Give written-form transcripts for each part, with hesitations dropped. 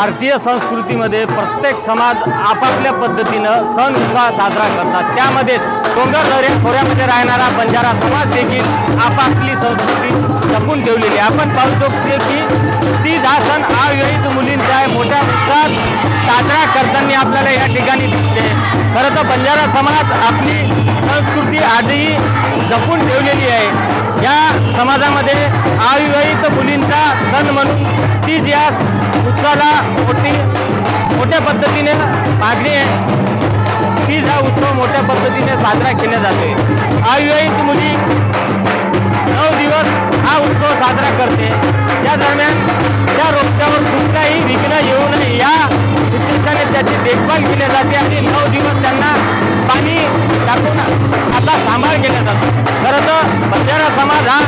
भारतीय संस्कृतीमध्ये प्रत्येक समाज आपापल्या पद्धतीनं सण उत्साह साजरा करतात। त्यामध्ये डोंगर खोऱ्यामध्ये राहणारा बंजारा समाज देखील आपापली संस्कृती जपून ठेवलेली आहे। आपण पाहू शकतो की तीज हा सण अविवाहित मुलींचा मोठ्या उत्साहात साजरा करताना आपल्याला या ठिकाणी दिसते। खरं तर बंजारा समाज आपली संस्कृती आजही जपून ठेवलेली आहे। या समाजामध्ये अविवाहित मुलींचा सण म्हणून तीज या उत्सवाला मोठ्या पद्धतीने मागणी आहे। तीज हा उत्सव मोठ्या पद्धतीने साजरा केला जातोय। अविवाहित मुली 9 दिवस हा उत्सव साजरा करते। त्या दरम्यान त्या रोपट्यावर कुठलाही विघ्न येऊ नये या उद्देशाने त्याची देखभाल केली जाते आणि 9 दिवस त्यांना पाणी टाकून आता सांभाळ केला जातो। खरं तर बंजारा समाज हा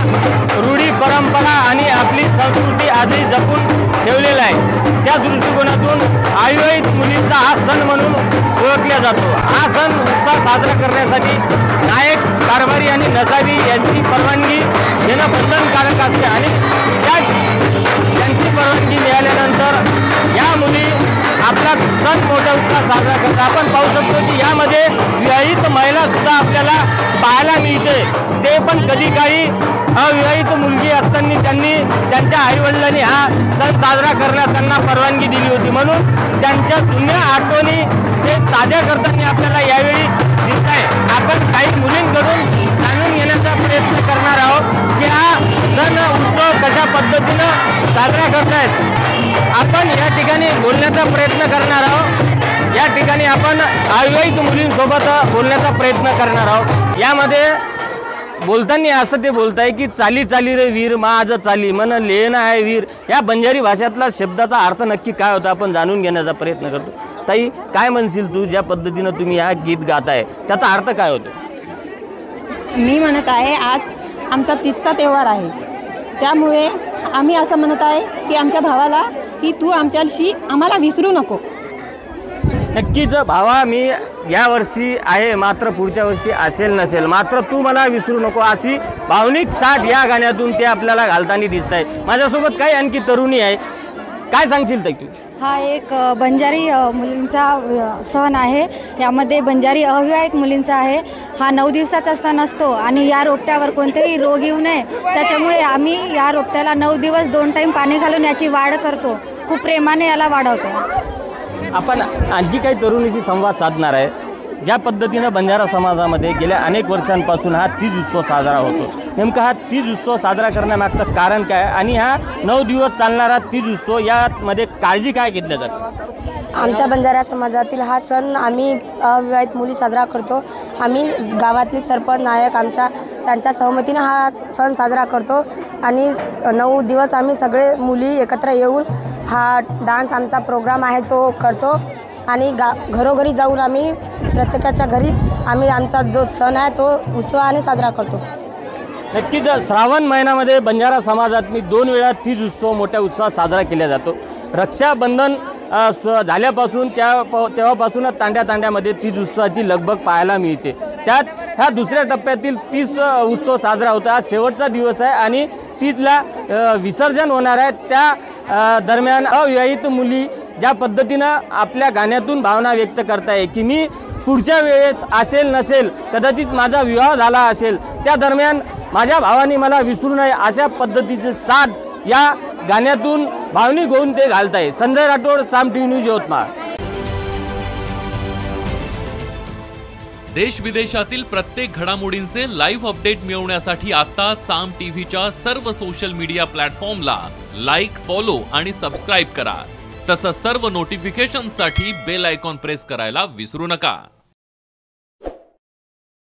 रूढी परंपरा आणि आपली संस्कृती आजही जपून ठेवलेला आहे। त्या दृष्टिकोनातून अविवाहित मुलींचा हा सण म्हणून ओळखला जातो। हा सण उत्साह साजरा करण्यासाठी नायक, कारभारी आणि नसाबी यांची परवानगी घेणं बंधनकारक असते आणि त्यांची परवानगी मिळाल्यानंतर या मुली आपला सण मोठा उत्साह साजरा करतात। आपण पाहू शकतो की यामध्ये विवाहित महिला सुद्धा आपल्याला पाहायला मिळते। ते पण कधी काही अविवाहित मुलगी असताना त्यांनी त्यांच्या आईवडिलांनी हा सण साजरा करण्यास त्यांना परवानगी दिली होती, म्हणून त्यांच्या जुन्या आठवणी ते ताज्या करताना आपल्याला यावेळी दिसत आहे। आपण काही मुलींकडून जाणून घेण्याचा प्रयत्न करणार आहोत की हा सण उत्सव कशा पद्धतीनं साजरा करतायत। आपण या ठिकाणी बोलण्याचा प्रयत्न करणार आहोत। या ठिकाणी आपण अविवाहित मुलींसोबत बोलण्याचा प्रयत्न करणार आहोत। यामध्ये बोलताना असं ते बोलताय की चाली चाली रे वीर माझ चाली मन लेन आहे वीर। या बंजारी भाषेतला शब्दाचा अर्थ नक्की काय होता आपण जाणून घेण्याचा प्रयत्न करतो। ताई, काय म्हणशील तू, ज्या पद्धतीनं तुम्ही हा गीत गाताय त्याचा अर्थ काय होतो? मी म्हणत आहे आज आमचा तीजचा त्योहार आहे, त्यामुळे आम्ही असं म्हणत आहे की आमच्या भावाला की तू आमच्याशी आम्हाला विसरू नको। नक्कीच भावा, मी या वर्षी आहे मात्र पुढच्या वर्षी असेल नसेल, मात्र तू मला विसरू नको अशी भावनिक साथ या गाण्यातून ते आपल्याला घालताना दिसत आहे। माझ्यासोबत काही आणखी तरुणी आहे, काय सांगशील ताई? हा एक बंजारी मुलींचा सण आहे। यामध्ये बंजारी अविवाहित मुलींचा आहे। हा 9 दिवसाचा सण असतो आणि या रोपट्यावर कोणतेही रोग येऊ नये त्याच्यामुळे आम्ही या रोपट्याला 9 दिवस 2 टाईम पाणी घालून याची वाढ करतो। खूप प्रेमाने याला वाढवतो। आपण आणखी काही तरुणीशी संवाद साधणार आहे। ज्या पद्धतीनं बंजारा समाजामध्ये गेल्या अनेक वर्षांपासून हा तीज उत्सव साजरा होतो, नेमका हा तीज उत्सव साजरा करण्यामागचं कारण काय आणि हा 9 दिवस चालणारा तीज उत्सव यामध्ये काळजी काय घेतल्या जाते? आमच्या बंजारा समाजातील हा सण आम्ही अविवाहित मुली साजरा करतो। आम्ही गावातले सरपंच, नायक त्यांच्या सहमतीने हा सण साजरा करतो आणि 9 दिवस आम्ही सगळे मुली एकत्र येऊन हा डान्स आमचा प्रोग्राम आहे तो करतो आणि घरोघरी जाऊन आम्ही प्रत्येकाच्या घरी आम्ही आमचा जो सण आहे तो उत्सवाने साजरा करतो। नक्कीच श्रावण महिन्यामध्ये बंजारा समाजात 2 वेळा तीज उत्सव मोठ्या उत्साहात साजरा केला जातो। रक्षाबंधन झाल्यापासून तेव्हापासूनच तांड्यामध्ये तीज उत्सवाची लगबग पाहायला मिळते। त्यात ह्या दुसऱ्या टप्प्यातील तीज उत्सव साजरा होता। आज शेवटचा दिवस आहे आणि तीजला विसर्जन होणार आहे। त्या दरम्यान अविवाहित मुली ज्या पद्धतीनं आपल्या गाण्यातून भावना व्यक्त करताय की मी पुढच्या वेळेस असेल नसेल, कदाचित माझा विवाह झाला असेल, त्या दरम्यान माझ्या भावाने मला विसरू नये अशा पद्धतीचे साथ या गाण्यातून भावनिक होऊन ते घालताय। संजय राठोड, साम टीव्ही न्यूज, यवतमाळ। देश विदेशातील प्रत्येक घडामोडींचे लाईव्ह अपडेट मिळवण्यासाठी आता साम टीव्हीच्या सर्व सोशल मीडिया प्लॅटफॉर्मला लाईक, फॉलो आणि सबस्क्राईब करा। तसंच सर्व नोटिफिकेशनसाठी बेल आयकॉन प्रेस करायला विसरू नका।